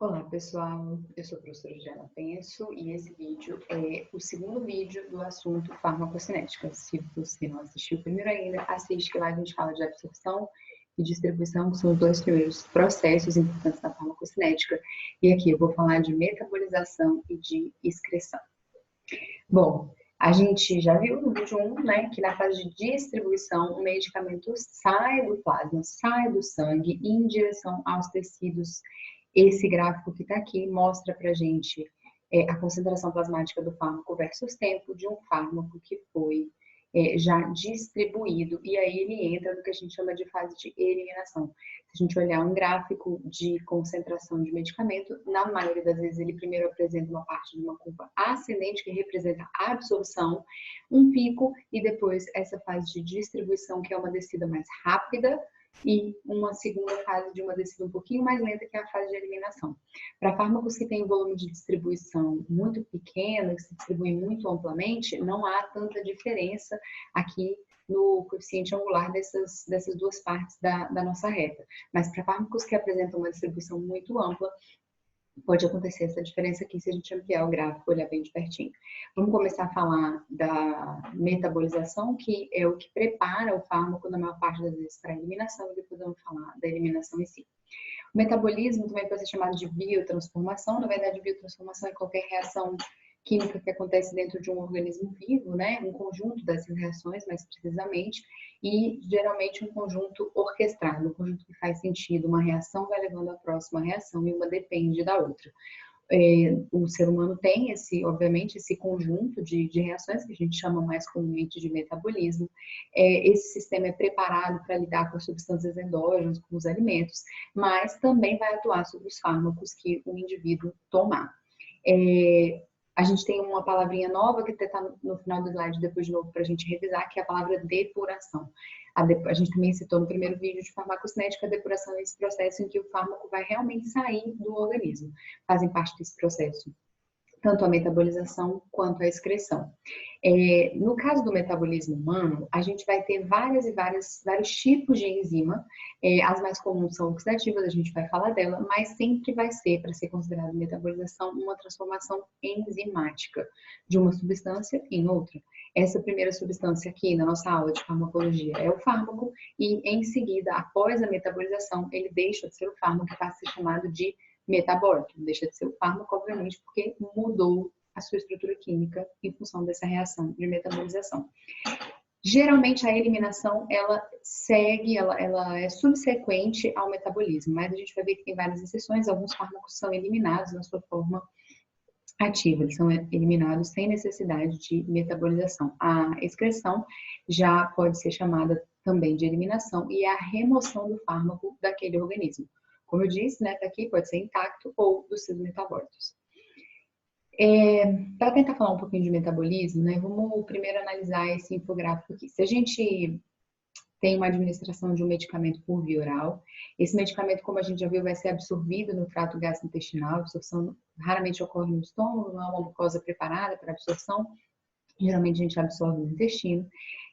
Olá pessoal, eu sou a professora Diana Penso e esse vídeo é o segundo vídeo do assunto farmacocinética. Se você não assistiu o primeiro ainda, assiste que lá a gente fala de absorção e distribuição, que são os dois primeiros processos importantes da farmacocinética. E aqui eu vou falar de metabolização e de excreção. Bom, a gente já viu no vídeo 1, né, que na fase de distribuição o medicamento sai do plasma, sai do sangue em direção aos tecidos. Esse gráfico que está aqui mostra para a gente a concentração plasmática do fármaco versus tempo de um fármaco que foi já distribuído, e aí ele entra no que a gente chama de fase de eliminação. Se a gente olhar um gráfico de concentração de medicamento, na maioria das vezes ele primeiro apresenta uma parte de uma curva ascendente, que representa a absorção, um pico, e depois essa fase de distribuição, que é uma descida mais rápida, e uma segunda fase de uma descida um pouquinho mais lenta, que é a fase de eliminação. Para fármacos que têm um volume de distribuição muito pequeno, que se distribuem muito amplamente, não há tanta diferença aqui no coeficiente angular dessas duas partes da nossa reta. Mas para fármacos que apresentam uma distribuição muito ampla, pode acontecer essa diferença aqui se a gente ampliar o gráfico, olhar bem de pertinho. Vamos começar a falar da metabolização, que é o que prepara o fármaco, na maior parte das vezes, para a eliminação, e depois vamos falar da eliminação em si. O metabolismo também pode ser chamado de biotransformação. Na verdade, biotransformação é qualquer reação química que acontece dentro de um organismo vivo, né? Um conjunto dessas reações, mais precisamente, e geralmente um conjunto orquestrado, um conjunto que faz sentido. Uma reação vai levando à próxima reação e uma depende da outra. O ser humano tem obviamente, esse conjunto de reações que a gente chama mais comumente de metabolismo. Esse sistema é preparado para lidar com as substâncias endógenas, com os alimentos, mas também vai atuar sobre os fármacos que o indivíduo tomar. A gente tem uma palavrinha nova que até está no final do slide, depois de novo, para a gente revisar, que é a palavra depuração. A gente também citou no primeiro vídeo de farmacocinética, a depuração é esse processo em que o fármaco vai realmente sair do organismo. Fazem parte desse processo tanto a metabolização quanto a excreção. No caso do metabolismo humano, a gente vai ter vários tipos de enzima. As mais comuns são oxidativas, a gente vai falar dela, mas sempre vai ser, para ser considerado metabolização, uma transformação enzimática de uma substância em outra. Essa primeira substância aqui na nossa aula de farmacologia é o fármaco, e em seguida, após a metabolização, ele deixa de ser o fármaco e passa a ser chamado de metabólico. Deixa de ser o fármaco, obviamente, porque mudou a sua estrutura química em função dessa reação de metabolização. Geralmente a eliminação, ela é subsequente ao metabolismo, mas a gente vai ver que tem várias exceções. Alguns fármacos são eliminados na sua forma ativa, eles são eliminados sem necessidade de metabolização. A excreção já pode ser chamada também de eliminação, e é a remoção do fármaco daquele organismo. Como eu disse, né, tá aqui, pode ser intacto ou dos seus metabólitos. Para tentar falar um pouquinho de metabolismo, né, vamos primeiro analisar esse infográfico aqui. Se a gente tem uma administração de um medicamento por via oral, esse medicamento, como a gente já viu, vai ser absorvido no trato gastrointestinal. A absorção raramente ocorre no estômago, não é uma mucosa preparada para absorção. Geralmente a gente absorve no intestino,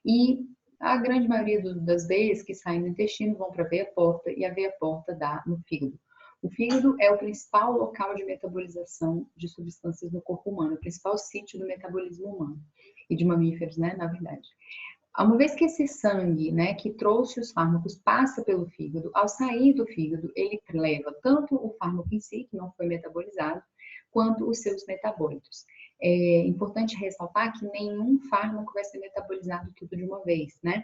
e a grande maioria das veias que saem do intestino vão para a veia porta, e a veia porta dá no fígado. O fígado é o principal local de metabolização de substâncias no corpo humano, o principal sítio do metabolismo humano e de mamíferos, né, na verdade. Uma vez que esse sangue, né, que trouxe os fármacos, passa pelo fígado, ao sair do fígado, ele leva tanto o fármaco em si, que não foi metabolizado, quanto os seus metabólitos. É importante ressaltar que nenhum fármaco vai ser metabolizado tudo de uma vez, né?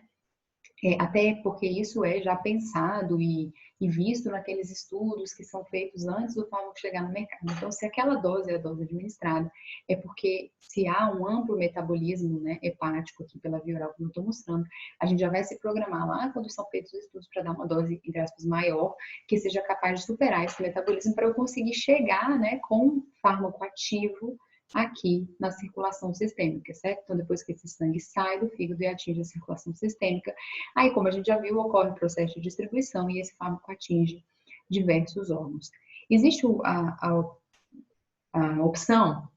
Até porque isso é já pensado e visto naqueles estudos que são feitos antes do fármaco chegar no mercado. Então, se aquela dose é a dose administrada, é porque se há um amplo metabolismo, né, hepático aqui pela via oral, como eu estou mostrando, a gente já vai se programar lá quando são feitos os estudos para dar uma dose, entre aspas, maior, que seja capaz de superar esse metabolismo para eu conseguir chegar, né, com um fármaco ativo aqui na circulação sistêmica, certo? Então, depois que esse sangue sai do fígado e atinge a circulação sistêmica, aí, como a gente já viu, ocorre o processo de distribuição e esse fármaco atinge diversos órgãos. Existe a opção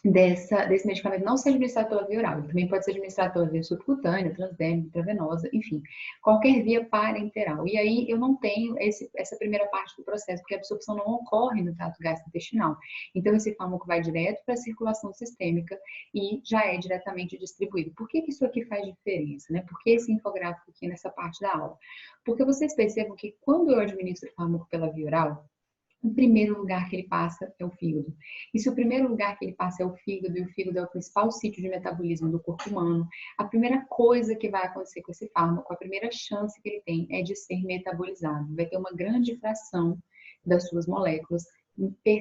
desse medicamento não ser administrado pela via oral. Ele também pode ser administrado pela via subcutânea, transdérmica, intravenosa, enfim, qualquer via parenteral. E aí eu não tenho essa primeira parte do processo, porque a absorção não ocorre no trato gastrointestinal. Então esse fármaco vai direto para a circulação sistêmica e já é diretamente distribuído. Por que isso aqui faz diferença, né? Por que esse infográfico aqui nessa parte da aula? Porque vocês percebam que quando eu administro o fármaco pela via oral, o primeiro lugar que ele passa é o fígado. E se o primeiro lugar que ele passa é o fígado, e o fígado é o principal sítio de metabolismo do corpo humano, a primeira coisa que vai acontecer com esse fármaco, a primeira chance que ele tem é de ser metabolizado. Vai ter uma grande fração das suas moléculas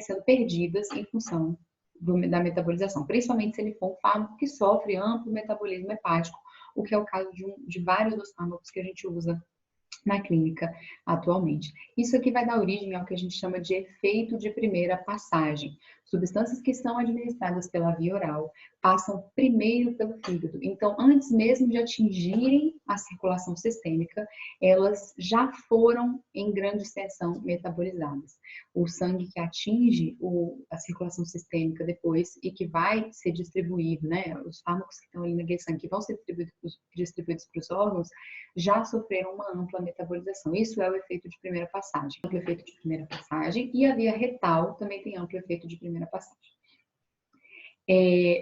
sendo perdidas em função da metabolização, principalmente se ele for um fármaco que sofre amplo metabolismo hepático, o que é o caso de vários dos fármacos que a gente usa na clínica atualmente. Isso aqui vai dar origem ao que a gente chama de efeito de primeira passagem. Substâncias que são administradas pela via oral passam primeiro pelo fígado. Então, antes mesmo de atingirem a circulação sistêmica, elas já foram em grande extensão metabolizadas. O sangue que atinge a circulação sistêmica depois e que vai ser distribuído, né? Os fármacos que estão ali naquele sangue que vão ser distribuídos para os órgãos, já sofreram uma ampla metabolização. Isso é o efeito de primeira passagem. Amplo efeito de primeira passagem e a via retal também tem amplo efeito de primeira passagem.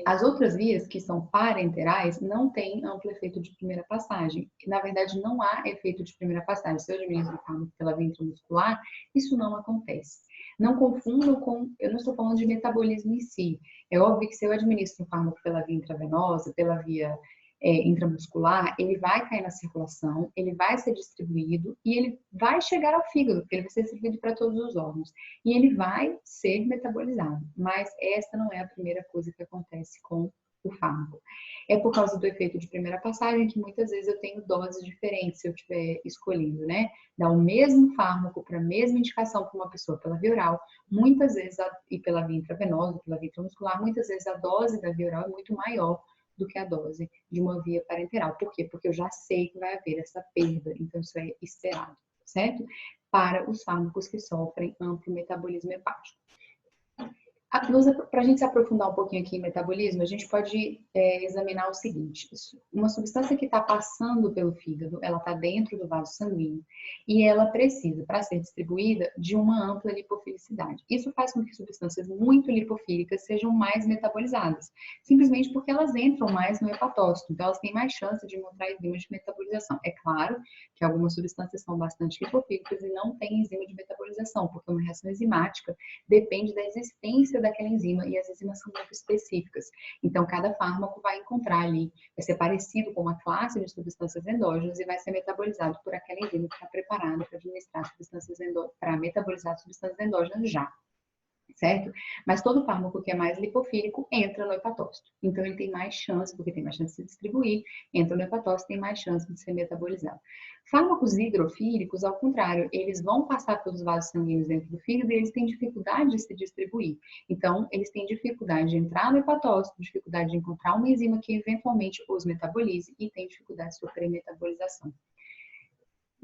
As outras vias, que são parenterais, não têm amplo efeito de primeira passagem. Na verdade, não há efeito de primeira passagem. Se eu administro o fármaco pela via intramuscular, isso não acontece. Não confundam com... Eu não estou falando de metabolismo em si. É óbvio que se eu administro um fármaco pela via intravenosa, pela via intramuscular, ele vai cair na circulação, ele vai ser distribuído e ele vai chegar ao fígado, porque ele vai ser distribuído para todos os órgãos. E ele vai ser metabolizado. Mas essa não é a primeira coisa que acontece com o fármaco. É por causa do efeito de primeira passagem que muitas vezes eu tenho doses diferentes se eu estiver escolhendo, né? Dar o mesmo fármaco para a mesma indicação para uma pessoa pela via oral, muitas vezes, e pela via intravenosa, pela via intramuscular, muitas vezes a dose da via oral é muito maior do que a dose de uma via parenteral. Por quê? Porque eu já sei que vai haver essa perda, então isso é esperado, certo? Para os fármacos que sofrem amplo metabolismo hepático. Para a gente se aprofundar um pouquinho aqui em metabolismo, a gente pode examinar o seguinte: uma substância que está passando pelo fígado, ela está dentro do vaso sanguíneo e ela precisa, para ser distribuída, de uma ampla lipofilicidade. Isso faz com que substâncias muito lipofílicas sejam mais metabolizadas, simplesmente porque elas entram mais no hepatócito, então elas têm mais chance de encontrar enzimas de metabolização. É claro que algumas substâncias são bastante lipofílicas e não têm enzima de metabolização, porque uma reação enzimática depende da existência daquela enzima e as enzimas são muito específicas. Então, cada fármaco vai encontrar ali, vai ser parecido com uma classe de substâncias endógenas e vai ser metabolizado por aquela enzima que está preparada para administrar substâncias para metabolizar substâncias endógenas já. Certo? Mas todo fármaco que é mais lipofílico entra no hepatócito. Então, ele tem mais chance, porque tem mais chance de se distribuir, entra no hepatócito, tem mais chance de ser metabolizado. Fármacos hidrofílicos, ao contrário, eles vão passar pelos vasos sanguíneos dentro do fígado e eles têm dificuldade de se distribuir. Então, eles têm dificuldade de entrar no hepatócito, dificuldade de encontrar uma enzima que eventualmente os metabolize e tem dificuldade de sofrer metabolização.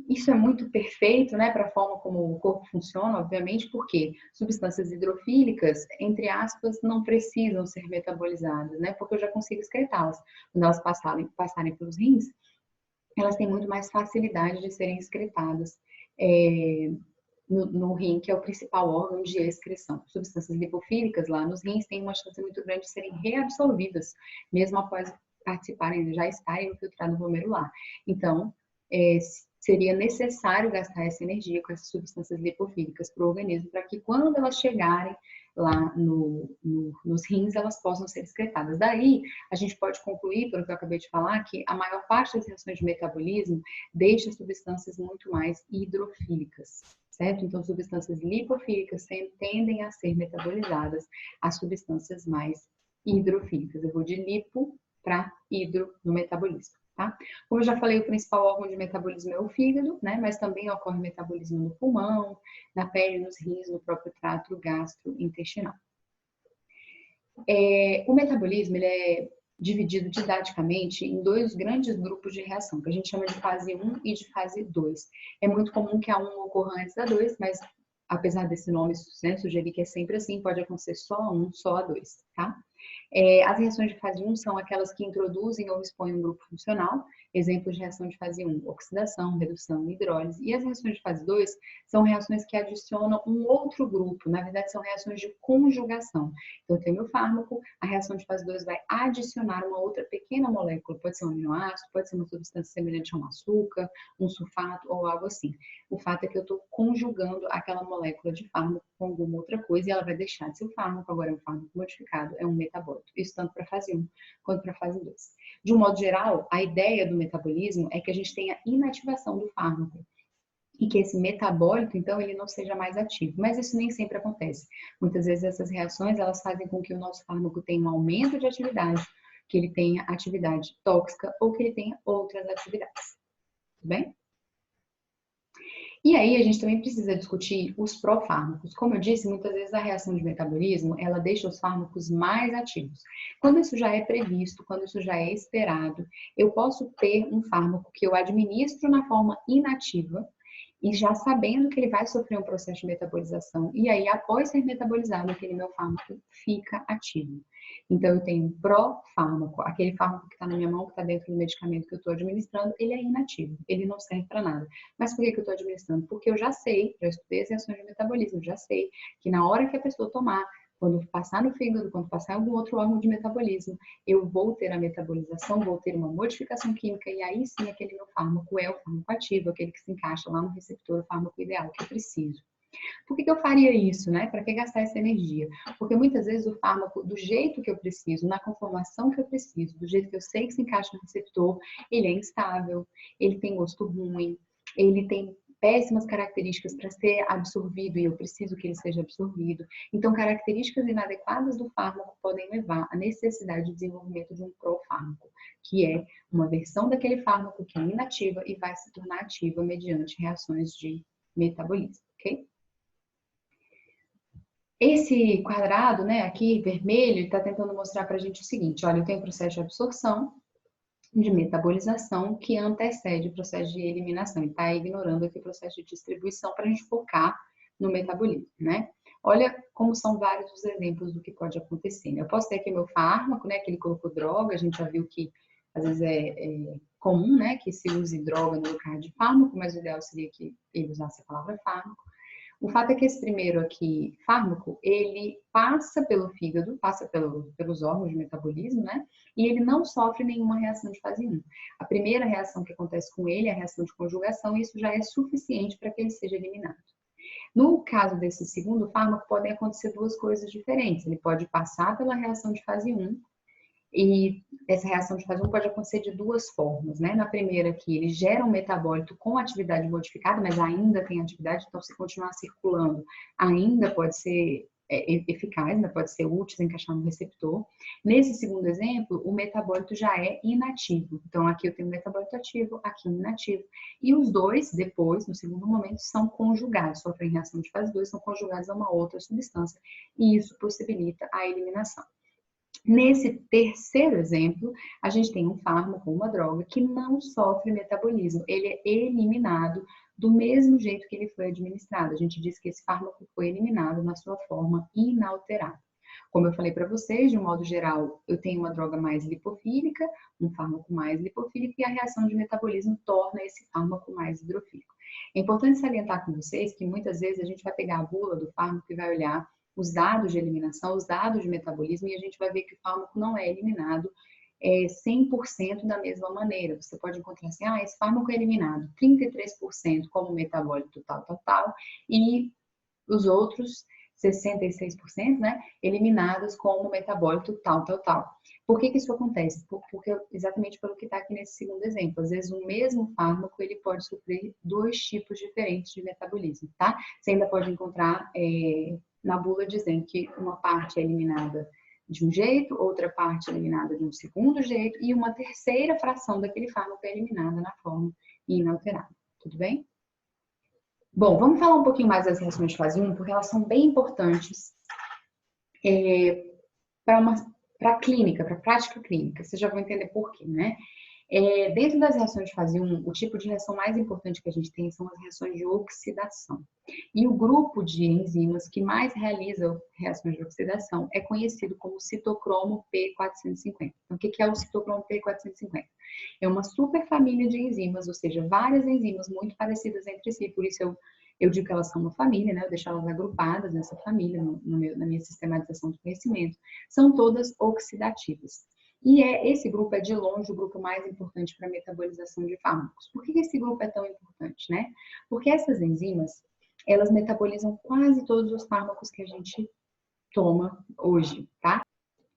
Isso é muito perfeito, né, para a forma como o corpo funciona, obviamente, porque substâncias hidrofílicas, entre aspas, não precisam ser metabolizadas, né, porque eu já consigo excretá-las. Quando elas passarem pelos rins, elas têm muito mais facilidade de serem excretadas no rim, que é o principal órgão de excreção. Substâncias lipofílicas lá nos rins têm uma chance muito grande de serem reabsorvidas, mesmo após participarem, já estarem infiltrados no glomerular. Então, seria necessário gastar essa energia com essas substâncias lipofílicas para o organismo, para que quando elas chegarem lá nos rins, elas possam ser excretadas. Daí, a gente pode concluir, pelo que eu acabei de falar, que a maior parte das reações de metabolismo deixa substâncias muito mais hidrofílicas, certo? Então, substâncias lipofílicas tendem a ser metabolizadas as substâncias mais hidrofílicas. Eu vou de lipo para hidro no metabolismo. Tá? Como eu já falei, o principal órgão de metabolismo é o fígado, né? Mas também ocorre metabolismo no pulmão, na pele, nos rins, no próprio trato gastrointestinal. O metabolismo ele é dividido didaticamente em dois grandes grupos de reação, que a gente chama de fase 1 e de fase 2. É muito comum que a 1 ocorra antes da 2, mas apesar desse nome, né, sugerir que é sempre assim, pode acontecer só a 1, só a 2, tá? As reações de fase 1 são aquelas que introduzem ou expõem um grupo funcional. Exemplos de reação de fase 1, oxidação, redução, hidrólise. E as reações de fase 2 são reações que adicionam um outro grupo. Na verdade, são reações de conjugação. Então, eu tenho meu fármaco, a reação de fase 2 vai adicionar uma outra pequena molécula. Pode ser um aminoácido, pode ser uma substância semelhante a um açúcar, um sulfato ou algo assim. O fato é que eu estou conjugando aquela molécula de fármaco com alguma outra coisa e ela vai deixar de ser o fármaco, agora é um fármaco modificado, é um metabólito. Isso tanto para a fase 1 quanto para a fase 2. De um modo geral, a ideia do metabolismo é que a gente tenha inativação do fármaco e que esse metabólito, então, ele não seja mais ativo. Mas isso nem sempre acontece. Muitas vezes essas reações, elas fazem com que o nosso fármaco tenha um aumento de atividade, que ele tenha atividade tóxica ou que ele tenha outras atividades. Tudo bem? E aí a gente também precisa discutir os profármacos. Como eu disse, muitas vezes a reação de metabolismo, ela deixa os fármacos mais ativos. Quando isso já é previsto, quando isso já é esperado, eu posso ter um fármaco que eu administro na forma inativa, e já sabendo que ele vai sofrer um processo de metabolização, e aí após ser metabolizado, aquele meu fármaco fica ativo. Então eu tenho um pró-fármaco, aquele fármaco que está na minha mão, que está dentro do medicamento que eu estou administrando, ele é inativo, ele não serve para nada. Mas por que eu estou administrando? Porque eu já sei, já estudei as reações de metabolismo, já sei que na hora que a pessoa tomar, quando passar no fígado, quando passar em algum outro órgão de metabolismo, eu vou ter a metabolização, vou ter uma modificação química e aí sim aquele meu fármaco é o fármaco ativo, aquele que se encaixa lá no receptor, o fármaco ideal que eu preciso. Por que eu faria isso, né? Para que gastar essa energia? Porque muitas vezes o fármaco, do jeito que eu preciso, na conformação que eu preciso, do jeito que eu sei que se encaixa no receptor, ele é instável, ele tem gosto ruim, ele tem péssimas características para ser absorvido e eu preciso que ele seja absorvido. Então, características inadequadas do fármaco podem levar à necessidade de desenvolvimento de um profármaco, que é uma versão daquele fármaco que é inativa e vai se tornar ativa mediante reações de metabolismo, ok? Esse quadrado, né, aqui, vermelho, está tentando mostrar para a gente o seguinte, olha, eu tenho o processo de absorção, de metabolização, que antecede o processo de eliminação, e está ignorando aqui o processo de distribuição para a gente focar no metabolismo, né? Olha como são vários os exemplos do que pode acontecer, né? Eu posso ter aqui meu fármaco, né, que ele colocou droga, a gente já viu que às vezes é comum, né, que se use droga no lugar de fármaco, mas o ideal seria que ele usasse a palavra fármaco. O fato é que esse primeiro aqui, fármaco, ele passa pelo fígado, passa pelos órgãos de metabolismo, né? E ele não sofre nenhuma reação de fase 1. A primeira reação que acontece com ele é a reação de conjugação, e isso já é suficiente para que ele seja eliminado. No caso desse segundo fármaco, podem acontecer duas coisas diferentes. Ele pode passar pela reação de fase 1, e essa reação de fase 1 pode acontecer de duas formas, né? Na primeira, que ele gera um metabólito com atividade modificada, mas ainda tem atividade, então se continuar circulando, ainda pode ser eficaz, ainda pode ser útil se encaixar no receptor. Nesse segundo exemplo, o metabólito já é inativo. Então, aqui eu tenho um metabólito ativo, aqui um inativo. E os dois, depois, no segundo momento, são conjugados, sofrem reação de fase 2, são conjugados a uma outra substância. E isso possibilita a eliminação. Nesse terceiro exemplo, a gente tem um fármaco, uma droga, que não sofre metabolismo. Ele é eliminado do mesmo jeito que ele foi administrado. A gente diz que esse fármaco foi eliminado na sua forma inalterada. Como eu falei para vocês, de um modo geral, eu tenho uma droga mais lipofílica, um fármaco mais lipofílico, e a reação de metabolismo torna esse fármaco mais hidrofílico. É importante salientar com vocês que muitas vezes a gente vai pegar a bula do fármaco e vai olhar os dados de eliminação, os dados de metabolismo, e a gente vai ver que o fármaco não é eliminado 100% da mesma maneira. Você pode encontrar assim, esse fármaco é eliminado 33% como metabólito tal, e os outros 66%, né, eliminados como metabólito tal. Por que isso acontece? Porque exatamente pelo que está aqui nesse segundo exemplo. Às vezes, o mesmo fármaco, ele pode sofrer dois tipos diferentes de metabolismo, tá? Você ainda pode encontrar na bula dizendo que uma parte é eliminada de um jeito, outra parte é eliminada de um segundo jeito, e uma terceira fração daquele fármaco é eliminada na forma inalterada. Tudo bem? Bom, vamos falar um pouquinho mais das reações de fase 1, porque elas são bem importantes para a clínica, para a prática clínica. Vocês já vão entender por quê, né? Dentro das reações de fase 1, o tipo de reação mais importante que a gente tem são as reações de oxidação. E o grupo de enzimas que mais realiza reações de oxidação é conhecido como citocromo P450. Então, o que é o citocromo P450? É uma superfamília de enzimas, ou seja, várias enzimas muito parecidas entre si, por isso eu digo que elas são uma família, né? Eu deixo elas agrupadas nessa família, na minha sistematização do conhecimento. São todas oxidativas. E esse grupo é, de longe, o grupo mais importante para a metabolização de fármacos. Por que esse grupo é tão importante, né? Porque essas enzimas, elas metabolizam quase todos os fármacos que a gente toma hoje, tá?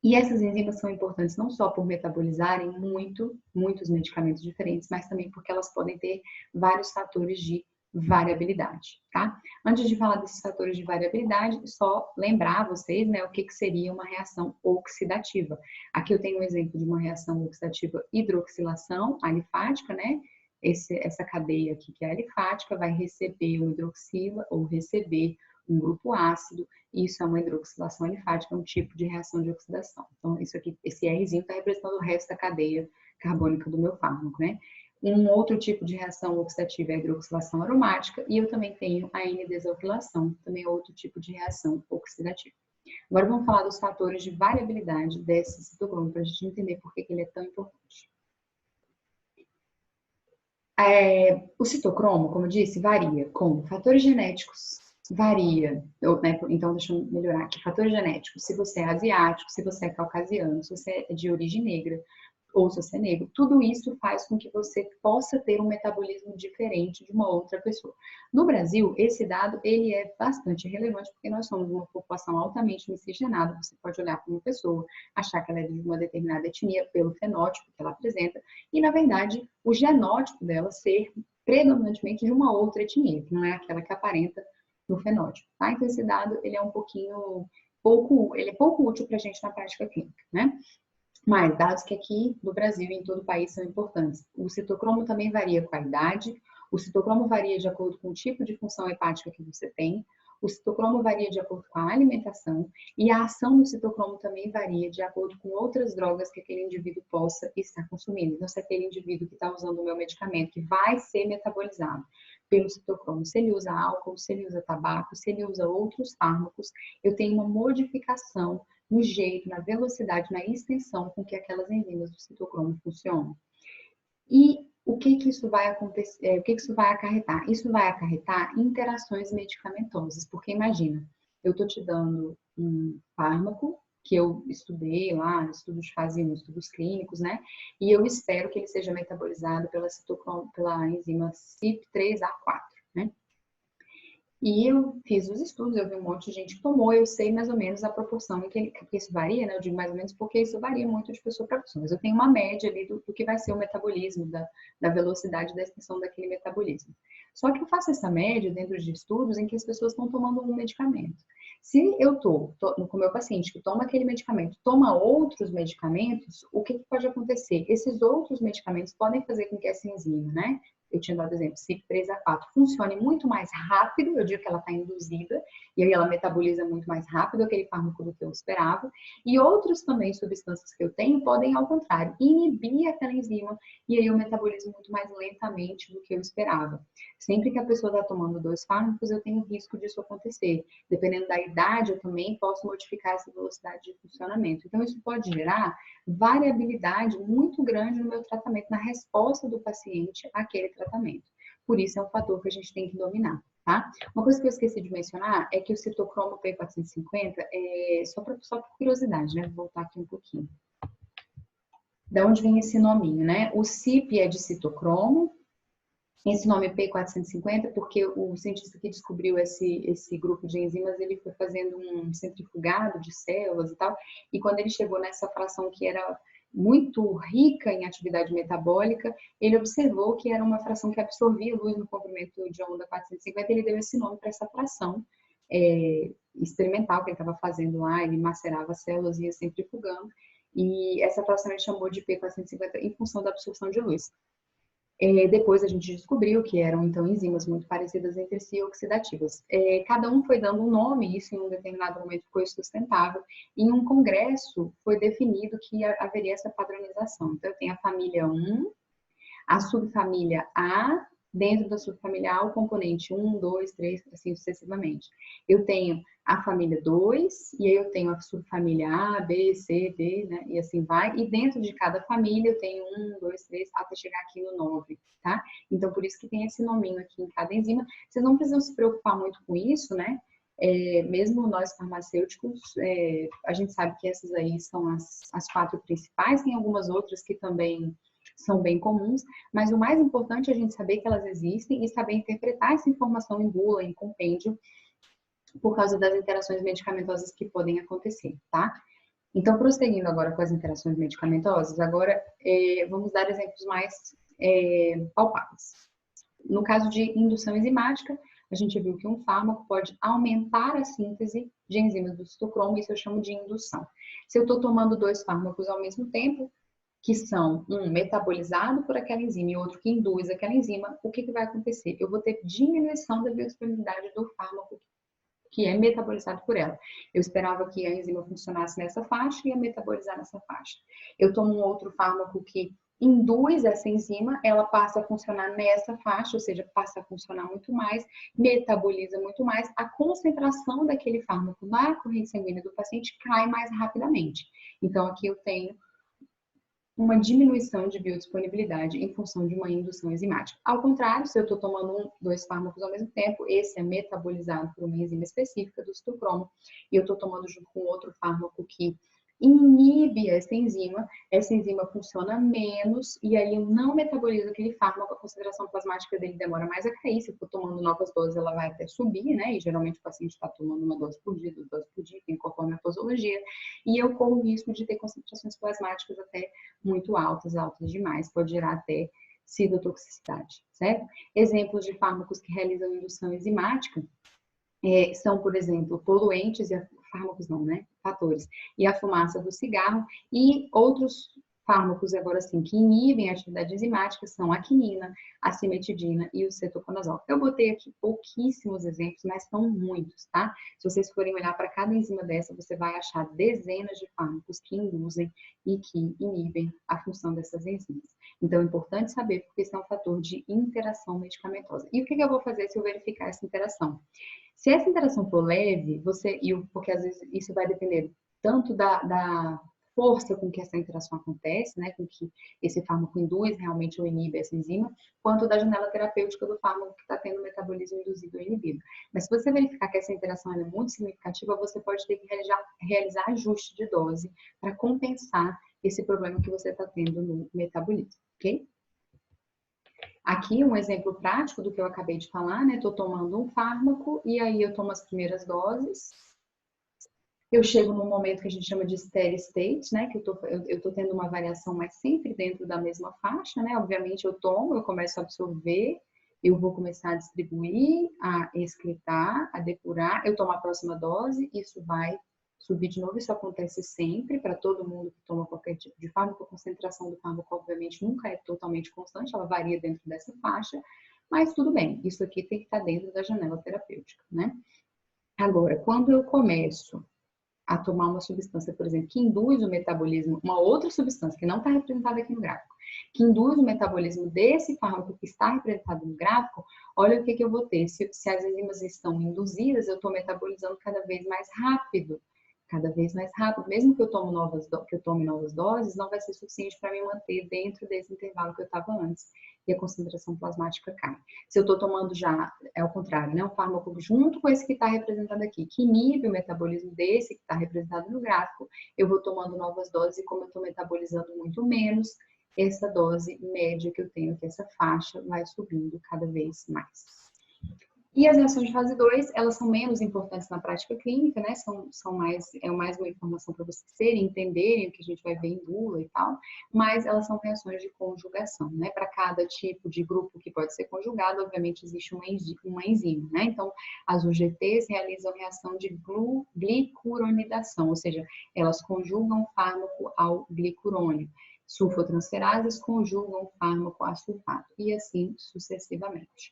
E essas enzimas são importantes não só por metabolizarem muitos medicamentos diferentes, mas também porque elas podem ter vários fatores de variabilidade, tá? Antes de falar desses fatores de variabilidade, só lembrar vocês, né, o que seria uma reação oxidativa. Aqui eu tenho um exemplo de uma reação oxidativa hidroxilação alifática, né? Essa cadeia aqui, que é alifática, vai receber um hidroxila ou receber um grupo ácido, e isso é uma hidroxilação alifática, um tipo de reação de oxidação. Então, isso aqui, esse Rzinho está representando o resto da cadeia carbônica do meu fármaco, né? Um outro tipo de reação oxidativa é a hidroxilação aromática, e eu também tenho a N-desalquilação, também é outro tipo de reação oxidativa. Agora vamos falar dos fatores de variabilidade desse citocromo, para a gente entender por que ele é tão importante. O citocromo, como eu disse, varia com fatores genéticos, varia, então deixa eu melhorar aqui, fatores genéticos, se você é asiático, se você é caucasiano, se você é de origem negra, ou se você é negro, tudo isso faz com que você possa ter um metabolismo diferente de uma outra pessoa. No Brasil, esse dado ele é bastante relevante porque nós somos uma população altamente miscigenada. Você pode olhar para uma pessoa, achar que ela é de uma determinada etnia pelo fenótipo que ela apresenta e, na verdade, o genótipo dela ser predominantemente de uma outra etnia, que não é aquela que aparenta no fenótipo, tá? Então, esse dado ele é pouco útil para a gente na prática clínica, né? Mas dados que aqui no Brasil e em todo o país são importantes. O citocromo também varia com a idade, o citocromo varia de acordo com o tipo de função hepática que você tem, o citocromo varia de acordo com a alimentação e a ação do citocromo também varia de acordo com outras drogas que aquele indivíduo possa estar consumindo. Então, se aquele indivíduo que está usando o meu medicamento, que vai ser metabolizado pelo citocromo, se ele usa álcool, se ele usa tabaco, se ele usa outros fármacos, eu tenho uma modificação no jeito, na velocidade, na extensão com que aquelas enzimas do citocromo funcionam. E o que isso vai acontecer, o que isso vai acarretar? Isso vai acarretar interações medicamentosas, porque imagina, eu estou te dando um fármaco que eu estudei lá, estudos de fase 1, estudos clínicos, né? E eu espero que ele seja metabolizado pela enzima CYP3A4, né? E eu fiz os estudos, eu vi um monte de gente que tomou, eu sei mais ou menos a proporção em que isso varia, né? Eu digo mais ou menos porque isso varia muito de pessoa para pessoa. Mas eu tenho uma média ali do que vai ser o metabolismo, da velocidade da extensão daquele metabolismo. Só que eu faço essa média dentro de estudos em que as pessoas estão tomando um medicamento. Se eu estou com o meu paciente que toma aquele medicamento, toma outros medicamentos, o que pode acontecer? Esses outros medicamentos podem fazer com que essa enzima, né? Eu tinha dado exemplo, CYP3A4, funcione muito mais rápido, eu digo que ela está induzida, e aí ela metaboliza muito mais rápido aquele fármaco do que eu esperava, e outras também substâncias que eu tenho podem, ao contrário, inibir aquela enzima, e aí eu metabolizo muito mais lentamente do que eu esperava. Sempre que a pessoa está tomando dois fármacos, eu tenho risco disso acontecer. Dependendo da idade, eu também posso modificar essa velocidade de funcionamento. Então, isso pode gerar variabilidade muito grande no meu tratamento, na resposta do paciente àquele tratamento. Por isso, é um fator que a gente tem que dominar, tá? Uma coisa que eu esqueci de mencionar é que o citocromo P450, só por curiosidade, né? Vou voltar aqui um pouquinho. Da onde vem esse nominho, né? O CYP é de citocromo, esse nome P450 porque o cientista que descobriu esse grupo de enzimas, ele foi fazendo um centrifugado de células e tal, e quando ele chegou nessa fração que era muito rica em atividade metabólica, ele observou que era uma fração que absorvia luz no comprimento de onda 450, ele deu esse nome para essa fração experimental que ele estava fazendo lá, ele macerava as células e ia centrifugando, e essa fração ele chamou de P450 em função da absorção de luz. Depois a gente descobriu que eram, então, enzimas muito parecidas entre si, oxidativas. Cada um foi dando um nome, isso em um determinado momento ficou sustentável. Em um congresso foi definido que haveria essa padronização. Então, eu tenho a família 1, A subfamília A, dentro da subfamília A, o componente 1, 2, 3, assim sucessivamente. Eu tenho a família 2, e aí eu tenho a subfamília A, B, C, D, né? E assim vai. E dentro de cada família eu tenho 1, 2, 3, até chegar aqui no 9, tá? Então, por isso que tem esse nominho aqui em cada enzima. Vocês não precisam se preocupar muito com isso, né? Mesmo nós farmacêuticos, a gente sabe que essas aí são as 4 principais, tem algumas outras que também são bem comuns, mas o mais importante é a gente saber que elas existem e saber interpretar essa informação em bula, em compêndio, por causa das interações medicamentosas que podem acontecer, tá? Então, prosseguindo agora com as interações medicamentosas, agora vamos dar exemplos mais palpáveis. No caso de indução enzimática, a gente viu que um fármaco pode aumentar a síntese de enzimas do citocromo, isso eu chamo de indução. Se eu estou tomando 2 fármacos ao mesmo tempo, que são um metabolizado por aquela enzima e outro que induz aquela enzima, o que vai acontecer? Eu vou ter diminuição da biodisponibilidade do fármaco que é metabolizado por ela. Eu esperava que a enzima funcionasse nessa faixa e ia metabolizar nessa faixa. Eu tomo um outro fármaco que induz essa enzima, ela passa a funcionar nessa faixa, ou seja, passa a funcionar muito mais, metaboliza muito mais, a concentração daquele fármaco na corrente sanguínea do paciente cai mais rapidamente. Então, aqui eu tenho uma diminuição de biodisponibilidade em função de uma indução enzimática. Ao contrário, se eu estou tomando 2 fármacos ao mesmo tempo, esse é metabolizado por uma enzima específica do citocromo, e eu estou tomando junto com outro fármaco que inibe essa enzima funciona menos, e aí eu não metabolizo aquele fármaco, a concentração plasmática dele demora mais a cair, se eu for tomando novas doses, ela vai até subir, né, e geralmente o paciente está tomando uma dose por dia, 2 doses por dia, conforme a posologia, e eu corro o risco de ter concentrações plasmáticas até muito altas demais, pode gerar até citotoxicidade, certo? Exemplos de fármacos que realizam indução enzimática são, por exemplo, poluentes, fármacos não, né? Fatores, e a fumaça do cigarro, e outros fármacos, agora sim, que inibem a atividade enzimática são a quinina, a cimetidina e o cetoconazol. Eu botei aqui pouquíssimos exemplos, mas são muitos, tá? Se vocês forem olhar para cada enzima dessa, você vai achar dezenas de fármacos que induzem e que inibem a função dessas enzimas. Então, é importante saber, porque isso é um fator de interação medicamentosa. E o que eu vou fazer se eu verificar essa interação? Se essa interação for leve, porque às vezes isso vai depender tanto da força com que essa interação acontece, né, com que esse fármaco induz realmente ou inibe essa enzima, quanto da janela terapêutica do fármaco que está tendo metabolismo induzido ou inibido. Mas se você verificar que essa interação é muito significativa, você pode ter que realizar ajuste de dose para compensar esse problema que você está tendo no metabolismo, ok? Aqui um exemplo prático do que eu acabei de falar, né? Tô tomando um fármaco e aí eu tomo as primeiras doses. Eu chego num momento que a gente chama de steady state, né? Que eu tô tendo uma variação, mas sempre dentro da mesma faixa, né? Obviamente eu tomo, eu começo a absorver, eu vou começar a distribuir, a excretar, a depurar, eu tomo a próxima dose, isso vai subir de novo, isso acontece sempre para todo mundo que toma qualquer tipo de fármaco. A concentração do fármaco, obviamente, nunca é totalmente constante, ela varia dentro dessa faixa, mas tudo bem, isso aqui tem que estar dentro da janela terapêutica, né? Agora, quando eu começo a tomar uma substância, por exemplo, que induz o metabolismo, uma outra substância que não está representada aqui no gráfico, que induz o metabolismo desse fármaco que está representado no gráfico, olha o que eu vou ter. Se as enzimas estão induzidas, eu estou metabolizando cada vez mais rápido. Mesmo que eu tome novas doses, não vai ser suficiente para me manter dentro desse intervalo que eu estava antes, e a concentração plasmática cai. Se eu estou tomando já, é o contrário, né? Um fármaco junto com esse que está representado aqui, que inibe o metabolismo desse que está representado no gráfico, eu vou tomando novas doses, e como eu estou metabolizando muito menos, essa dose média que eu tenho, que essa faixa, vai subindo cada vez mais. E as reações de fase 2, elas são menos importantes na prática clínica, né? É mais uma informação para vocês terem, entenderem o que a gente vai ver em bula e tal, mas elas são reações de conjugação, né? Para cada tipo de grupo que pode ser conjugado, obviamente existe uma enzima, né? Então, as UGTs realizam reação de glicuronidação, ou seja, elas conjugam o fármaco ao glicurônio. Sulfotransferases conjugam o fármaco a sulfato, e assim sucessivamente.